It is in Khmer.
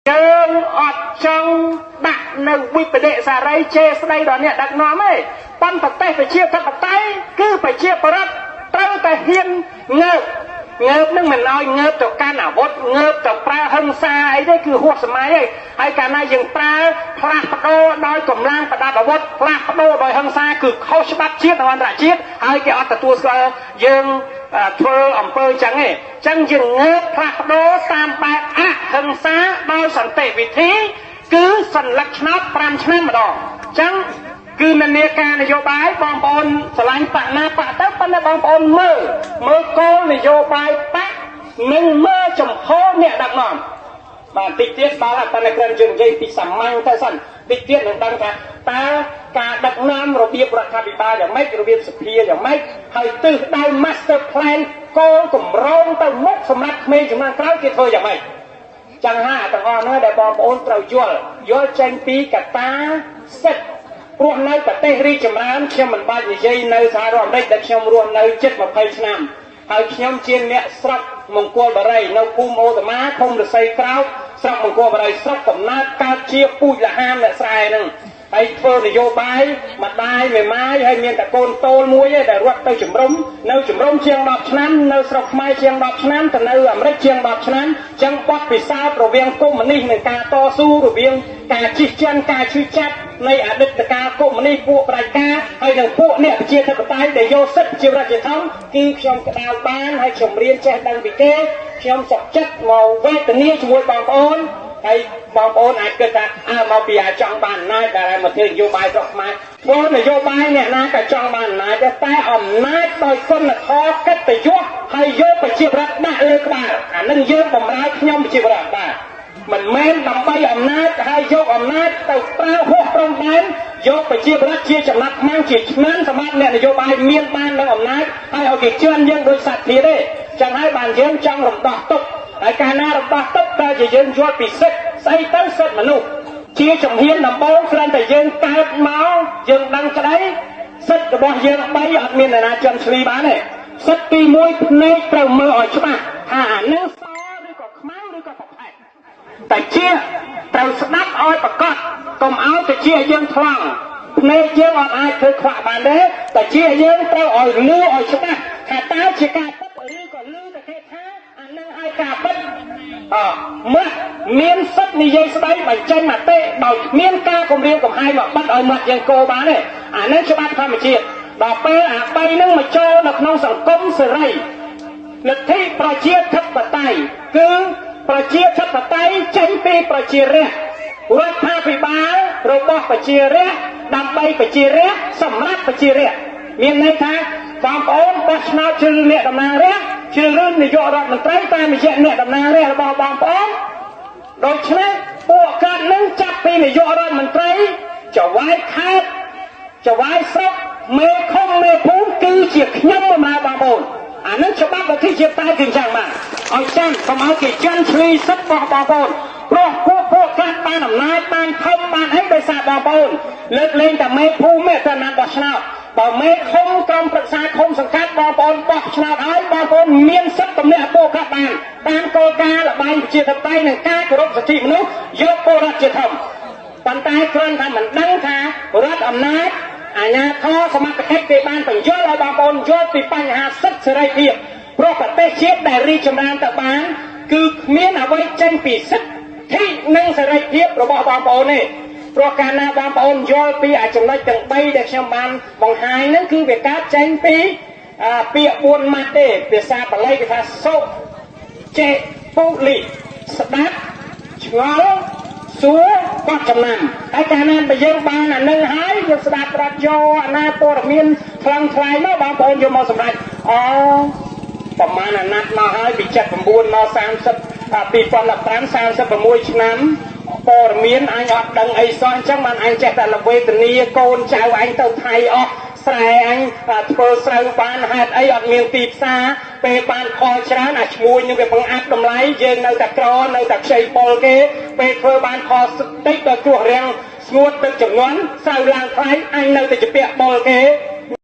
យើងអត់ចង់ដាក់នៅវិបដិសារីជេស្ដីដល់អ្នកដឹកនាំទេប៉ុន្តែប្រទេសប្រជាធិបតេយ្យគឺប្រជាប្រដ្ឋត្រូវតែហ៊ានងើបនឹងមិនឲ្យងើបទៅកាន់អាវុធងើបទៅប្រើហិង្សាអីទេគឺហួសសម័យហើយហើយកាលណាយើងប្រើផ្លាស់ប្ដូរដោយកម្លាំងប្រដាប់អាវុធផ្លាស់ប្ដូរដោយហិង្សាគឺខុសច្បាប់ជាតិនិងអន្តរជាតិហើយគេអត់ទទួលស្គាល់យើងធ្វើអំពើអញ្ចឹងទេអញ្ចឹងយើងងើបផ្លាស់ប្ដូរតាមបែបអហិង្សាដោយសន្តិវិធីគឺសន្លឹកឆ្នោត5ឆ្នាំម្ដងអញ្ចឹងគឺនានាការនយោបាយបងប្អូនឆ្លាញ់បកណាបកទៅប៉ុន្តែបងប្អូនមើលគោលនយោបាយបកនិងមើលចំហអ្នកដឹកនាំបាទតិចទៀតដល់ប៉ុន្តែគ្រាន់យើងនិយាយពីសាមញ្ញទៅសិនតិចទៀតនឹងដឹងថាតើការដឹកនាំរបៀបរដ្ឋាភិបាលយ៉ាងម៉េចរបៀបសភាយ៉ាងម៉េចហើយទិសដៅ Master Plan គោលគម្រោងទៅមុខសម្រាប់ក្មេងជំនាន់ក្រោយគេធ្វើយ៉ាងម៉េចចឹងហើយទាំងអស់នោះដែលបងប្អូនត្រូវយល់ចេញពីកត្តាសិទ្ធិព្រោះនៅប្រទេសរីកចម្រើនខ្ញុំមិនបាច់និយាយនៅសហរដ្ឋអាមេរិកដែលខ្ញុំរស់នៅជិត20ឆ្នាំហើយខ្ញុំជាអ្នកស្រុកមង្គលបុរីនៅភូមិអូតាម៉ាឃុំរស័យក្រោកស្រុកមង្គលបុរីស្រុកកំណើតកើតជាពូជលហាមអ្នកស្រែហ្នឹងហើយធ្វើនយោបាយម្ដាយមេម៉ាយហើយមានតែកូនតូលមួយឯងដែលរត់ទៅជំរុំនៅជំរុំជាង10ឆ្នាំនៅស្រុកខ្មែរជាង10ឆ្នាំទៅនៅអាមេរិកជាង10ឆ្នាំចឹងបទពិសោធន៍រវាងកុម្មុយនីសនិងការតស៊ូរវាងការជិះជាន់ការឈឺចាប់នៃអតីតកាលកុម្មុយនីសពួកប្រជាការហើយនិងពួកអ្នកប្រជាធិបតេយ្យដែលយកសិទ្ធិជាប្រជាធំគឺខ្ញុំក្តៅបានហើយខ្ញុំរៀនចេះដឹងពីគេខ្ញុំសុខចិត្តមកវេទនាជាមួយបងប្អូនហើយបងប្អូនអាចគិតថាមកពីអាចង់បានអំណាចដែលមកធ្វើនយោបាយស្រុកខ្មែរធ្វើនយោបាយអ្នកណាក៏ចង់បានអំណាចតែអំណាចដោយគុណធម៌កិត្តិយសហើយយកប្រជាប្រដ្ឋដាក់លើក្បាលអានឹងយើងបំរើខ្ញុំប្រជាប្រដ្ឋបាទមិនមែនដើម្បីអំណាចហើយយកអំណាចទៅប្រើហួសព្រំដែនយកប្រជាប្រដ្ឋជាចំណាត់ខ្មាំងជាឆ្នាំសម្រាប់អ្នកនយោបាយមានបាននឹងអំណាចហើយឲ្យគេជឿនយើងដោយសត្វធាតុទេចឹងហើយបានយើងចង់រំដោះទុកហើយកាលណារបស់ទឹកតើជាយើងយល់ពីសិទ្ធស្អីទៅសិទ្ធមនុស្សជាជំហានដំបូងគ្រាន់តែយើងកើតមកយើងដឹងក្តីសិទ្ធរបស់យើង3អត់មានអ្នកណាជន់ឈ្លីបានទេសិទ្ធទី1ភ្នែកត្រូវមើលឲ្យច្បាស់ថាអានឹងសឬក៏ខ្មៅឬក៏ប្រផេះតែជាត្រូវស្ដាប់ឲ្យប្រកបកុំឲ្យទៅជាយើងថ្លង់ភ្នែកយើងអត់អាចធ្វើខ្វាក់បានទេតែជាយើងត្រូវឲ្យលឺឲ្យច្បាស់ថាតើជាការពិតឬក៏លឺតែគេថាអានឹងឲ្យការពិតមើលមានសិទ្ធិនិយាយស្ដីបញ្ចេញមតិដោយមានការគម្រាមកំហែងមកបិទឲ្យមាត់យើងគោបានទេអានឹងច្បាប់ធម្មជាតិដល់ពេលអា3នឹងមកចូលនៅក្នុងសង្គមសេរីលទ្ធិប្រជាធិបតេយ្យគឺប្រជាធិបតេយ្យចេញពីប្រជារាស្ត្ររដ្ឋាភិបាលរបស់ប្រជារាស្ត្រដើម្បីប្រជារាស្ត្រសម្រាប់ប្រជារាស្ត្រមានន័យថាបងប្អូនបោះឆ្នោតជ្រើសរើសអ្នកតំណាងរាស្ត្រជ្រើសរើសនាយករដ្ឋមន្ត្រីតាមរយៈអ្នកតំណាងរាស្ត្ររបស់បងប្អូនដូច្នេះពួកគាត់នឹងចាប់ពីនាយករដ្ឋមន្ត្រីចៅហ្វាយខេត្តចៅហ្វាយស្រុកមេឃុំមេភូមិគឺជាខ្ញុំបម្រើបងប្អូនអានឹងច្បាប់វិធីជាតែគឺចឹងបានឲ្យចាំកុំឲ្យគេជន់ឈ្លីសិទ្ធិរបស់បងប្អូនព្រោះពួកគាត់បានអំណាចបានធំបានអីដោយសារបងប្អូនលើកលែងតែមេភូមិតែបានបោះឆ្នោតបើមេឃុំក្រុមប្រឹក្សាឃុំសង្កាត់បងប្អូនបោះឆ្នោតឲ្យបងប្អូនមានសិទ្ធិទម្លាក់ពួកគាត់បានតាមគោលការណ៍លបែងប្រជាធិបតេយ្យនិងការគោរពសិទ្ធិមនុស្សយកពលរដ្ឋជាធំប៉ុន្តែគ្រាន់តែមិនដឹងថារដ្ឋអំណាចអាជ្ញាធរសមត្ថកិច្ចគេបានបញ្យល់ឲ្យបងប្អូនយល់ពីបញ្ហាសិទ្ធិសេរីភាពព្រោះប្រទេសជាតិដែលរីកចម្រើនទៅបានគឺគ្មានអ្វីចេញពីសិទ្ធិនិងសេរីភាពរបស់បងប្អូនទេព្រោះកាលណាបងប្អូនយល់ពីចំណុចទាំង3ដែលខ្ញុំបានបង្ហាញហ្នឹងគឺវាកើតចេញពីពាក្យ4ម៉ាត់ទេភាសាបាលីគេថាសុចេពូលីស្ដាប់ឆ្ងល់សួរគាត់ចំណាំហើយកាលណាបើយើងបានអានឹងហើយយើងស្ដាប់រត់យកអាណាព័ត៌មានខ្លាំងខ្លាយមកបងប្អូនយកមកសម្រេចប្រមាណអាណត្តិមកហើយពី79មក30 2015 36ឆ្នាំព័ត៌មានអញអត់ដឹងអីសោះអញ្ចឹងបានអញចេះតែល្វេទនីកូនចៅអញទៅថៃអស់ស្រែអញធ្វើស្រូវបានហេតុអីអត់មានទីផ្សារពេលបានផលច្រើនអាឈ្មួញនឹងវាបង្អាប់តម្លៃយើងនៅតែក្រនៅតែខ្ចីបុលគេពេលធ្វើបានផលតិចដល់គ្រោះរាំងស្ងួតទឹកចំនួនស្រូវឡើងថ្លៃអញនៅតែជាពាក់បុលគេ